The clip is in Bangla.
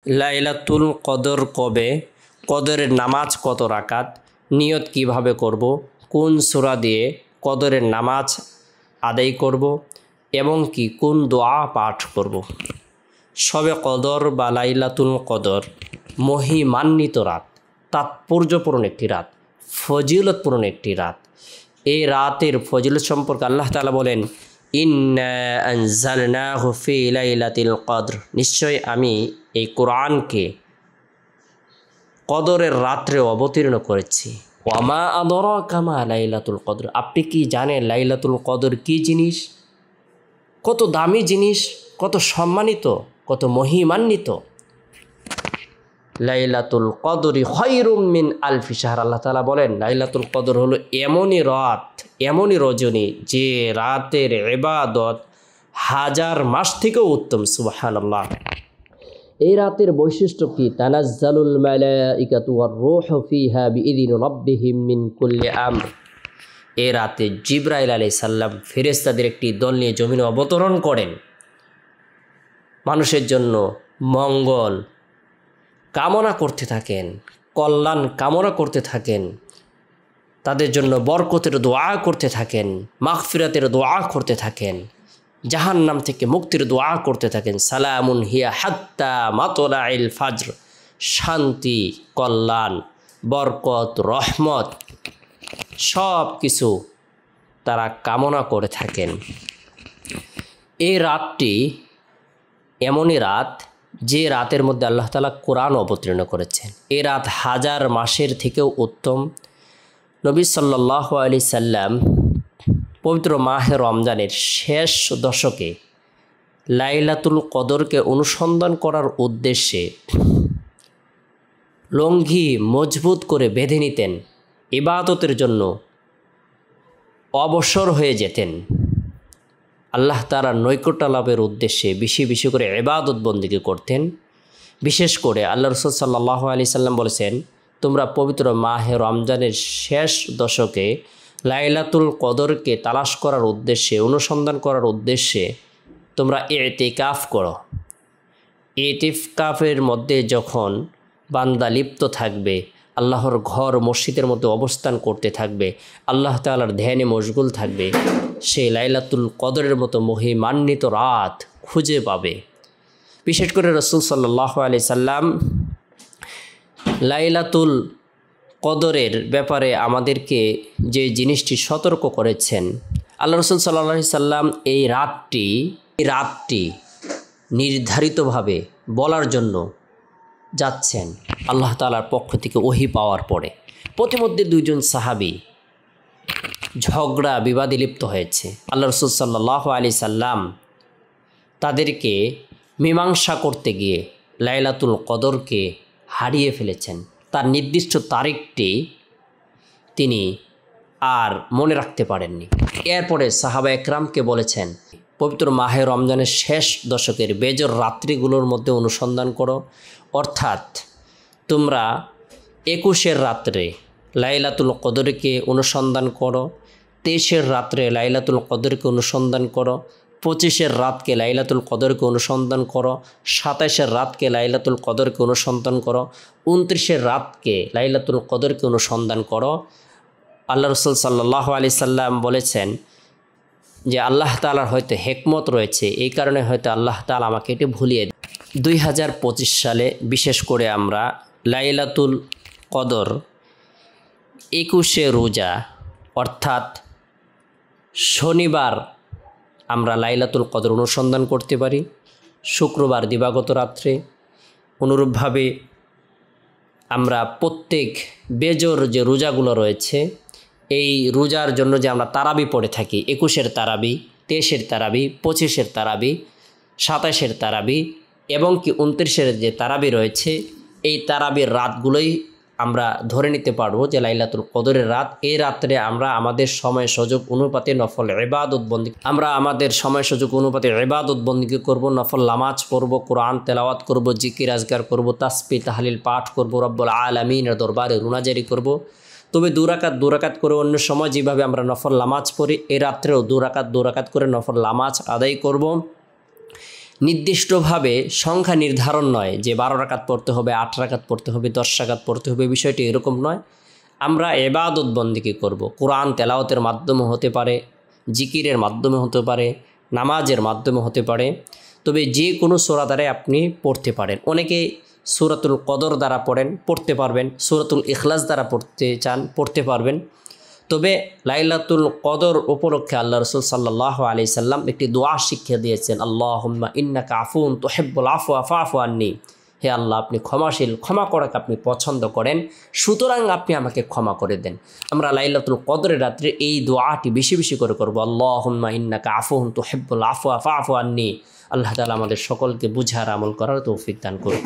লাইলাতুল কদর কবে, কদরের নামাজ কত রাকাত, নিয়ত কিভাবে করব, কোন সূরা দিয়ে কদরের নামাজ আদায় করব এবং কি কোন দোয়া পাঠ করব। শবে কদর বা লাইলাতুল কদর মহিমান্বিত রাত, তাৎপর্যপূর্ণ একটি রাত, ফজিলতপূর্ণ একটি রাত। এই রাতের ফজিলত সম্পর্কে আল্লাহ তাআলা বলেন, ইন্না আনজালনাহু ফি লাইলাতিল কদর, নিশ্চয় আমি এই কোরআনকে কদরের রাত্রে অবতীর্ণ করেছি। ওয়ামা আদরাকা মা লাইলাতুল কদর, আপনি কি জানেন লাইলাতুল কদর কি জিনিস? কত দামি জিনিস, কত সম্মানিত, কত মহিমান্বিত। লাইলাতুল কদরি খায়রুম মিন আলফি শাহর, আল্লাহ তাআলা বলেন লাইলাতুল কদর হলো এমনই রাত, এমনই রজনী যে রাতের ইবাদত হাজার মাস থেকেও উত্তম। সুবহানাল্লাহ। এই রাতের বৈশিষ্ট্য কি? তানাজ্জালুল মালাইকাতু ওয়ার রূহু ফিহা বিইذনি রাব্বিহিম মিন কুল্লি আমর। এই রাতে জিবরাইল আলাইহিস সালাম ফেরেশতাদের একটি দল নিয়ে জমিনে অবতরণ করেন, মানুষের জন্য মঙ্গল কামনা করতে থাকেন, কল্যাণ কামনা করতে থাকেন, তাদের জন্য বরকতের দোয়া করতে থাকেন, মাগফিরাতের দোয়া করতে থাকেন, জাহান্নাম থেকে মুক্তির দোয়া করতে থাকেন। সালামুন হিয়া হাত্তা মাতলাইল ফাজর, শান্তি, কল্যাণ, বরকত, রহমত সব কিছু তারা কামনা করে থাকেন। এই রাতটি এমনই রাত যে রাতের মধ্যে আল্লাহ তাআলা কোরআন অবতীর্ণ করেছেন। এই রাত হাজার মাসের থেকেও উত্তম। নবী সাল্লাল্লাহু আলাইহি সাল্লাম পবিত্র মাহে রমজানের শেষ দশকে লাইলাতুল কদরকে অনুসন্ধান করার উদ্দেশ্যে লঙ্ঘি মজবুত করে বেঁধে নিতেন, ইবাদতের জন্য অবসর হয়ে যেতেন। আল্লাহ তাআলার নৈকট্য লাভের উদ্দেশ্যে বেশি বেশি করে ইবাদত বন্দেগী করতেন। বিশেষ করে আল্লাহ রাসূল সাল্লাল্লাহু আলাইহি সাল্লাম বলেছেন, তোমরা পবিত্র মাহে রমজানের শেষ দশকে লাইলাতুল কদরকে তালাশ করার উদ্দেশ্যে, অনুসন্ধান করার উদ্দেশ্যে তোমরা ইতিকাফ করো। ইতিকাফের মধ্যে যখন বান্দা লিপ্ত থাকবে, আল্লাহর ঘর মসজিদের মধ্যে অবস্থান করতে থাকবে, আল্লাহ তাআলার ধ্যানে মশগুল থাকবে, সে লাইলাতুল কদরের মতো মহিমান্বিত রাত খুঁজে পাবে। বিশেষ করে রাসূল সাল্লাল্লাহু আলাইহি সাল্লাম লাইলাতুল কদরের ব্যাপারে আমাদেরকে যে জিনিসটি সতর্ক করেছেন, আল্লাহ রাসূল সাল্লাল্লাহু আলাইহি সাল্লাম এই রাতটি নির্ধারিতভাবে বলার জন্য যাচ্ছেন আল্লাহ তাআলার পক্ষ থেকে ওহী পাওয়ার পরে। প্রতিমধ্যে দুইজন সাহাবী ঝগড়া বিবাদে লিপ্ত হয়েছে। আল্লাহ রাসূল সাল্লাল্লাহু আলাইহি সাল্লাম তাদেরকে মীমাংসা করতে গিয়ে লাইলাতুল কদরকে হারিয়ে ফেলেছেন। তার নির্দিষ্ট তারিখটি তিনি আর মনে রাখতে পারেননি। এরপরে সাহাবা একরামকে বলেছেন, পবিত্র মাহে রমজানের শেষ দশকের বেজর রাত্রিগুলোর মধ্যে অনুসন্ধান করো, অর্থাৎ তোমরা 21-এর রাত্রে লাইলাতুল কদরকে অনুসন্ধান করো, 23-এর রাত্রে লাইলাতুল কদরকে অনুসন্ধান করো, 25-এর রাতকে লাইলাতুল কদরকে অনুসন্ধান করো, 27-এর রাতকে লাইলাতুল কদরকে অনুসন্ধান করো, 29-এর রাতকে লাইলাতুল কদরকে অনুসন্ধান করো। আল্লাহ রাসূল সাল্লাল্লাহু আলাইহি সাল্লাম বলেছেন যে আল্লাহ তাআলার হয়তো হিকমত রয়েছে, এই কারণে হয়তো আল্লাহ তাআলা আমাকে এটি ভুলিয়ে দেন। 2025 সালে বিশেষ করে আমরা লাইলাতুল কদর 21-এ রোজা অর্থাৎ শনিবার আমরা লাইলাতুল কদর অনুসন্ধান করতে পারি, শুক্রবার দিবাগত রাত্রে। অনুরূপভাবে আমরা প্রত্যেক বেজর যে রোজাগুলো রয়েছে, এই রোজার জন্য যে আমরা তারাবি পড়ে থাকি, 21-এর তারাবি, 23-এর তারাবি, 25-এর তারাবি, 27-এর তারাবি এবং কি 29-এর যে তারাবি রয়েছে, এই তারাবির রাতগুলোই আমরা ধরে নিতে পারবো যে লাইলাতুল কদরের রাত। এই রাত্রে আমরা আমাদের সময় সুযোগ অনুপাতে নফল ইবাদত বন্দেগী, আমরা আমাদের সময় সুযোগ অনুপাতে ইবাদত বন্দেগী করব, নফল নামাজ পড়ব, কোরআন তেলাওয়াত করব, জিকির আজকার করব, তাসবিহ তাহলিল পাঠ করব, রব্বুল আলামিনের দরবারে রুনাজারি করব। তবে দু রাকাত করে অন্য সময় যেভাবে আমরা নফল নামাজ পড়ি, এই রাত্রেও দু রাকাত করে নফল নামাজ আদায় করব। নির্দিষ্টভাবে সংখ্যা নির্ধারণ নয় যে 12 রাকাত পড়তে হবে, 8 রাকাত পড়তে হবে, 10 রাকাত পড়তে হবে, বিষয়টি এরকম নয়। আমরা ইবাদত বন্দেগী করব। কোরআন তেলাওয়াতের মাধ্যমে হতে পারে, জিকিরের মাধ্যমে হতে পারে, নামাজের মাধ্যমে হতে পারে, তবে যে কোনো সূরা দ্বারাই আপনি পড়তে পারেন। অনেকে সূরাতুল কদর দ্বারা পড়তে পারবেন, সূরাতুল ইখলাস দ্বারা পড়তে চান পড়তে পারবেন। তবে লাইলাতুল কদর উপলক্ষে আল্লাহ রাসূল সাল্লাল্লাহু আলাইহি সাল্লাম একটি দোয়া শিক্ষা দিয়েছেন, আল্লাহুম্মা ইন্নাকা আফুন তুহিব্বুল আফওয়া ফাফু আন্নি। হে আল্লাহ, আপনি ক্ষমাশীল, ক্ষমা করাকে আপনি পছন্দ করেন, সুতরাং আপনি আমাকে ক্ষমা করে দেন। আমরা লাইলাতুল কদরের রাত্রে এই দোয়াটি বেশি বেশি করে করব, আল্লাহুম্মা ইন্নাকা আফুন তুহিব্বুল আফওয়া ফাফু আন্নি। আল্লাহ তাআলা আমাদের সকলকে বুঝার আমল করার তৌফিক দান করুন।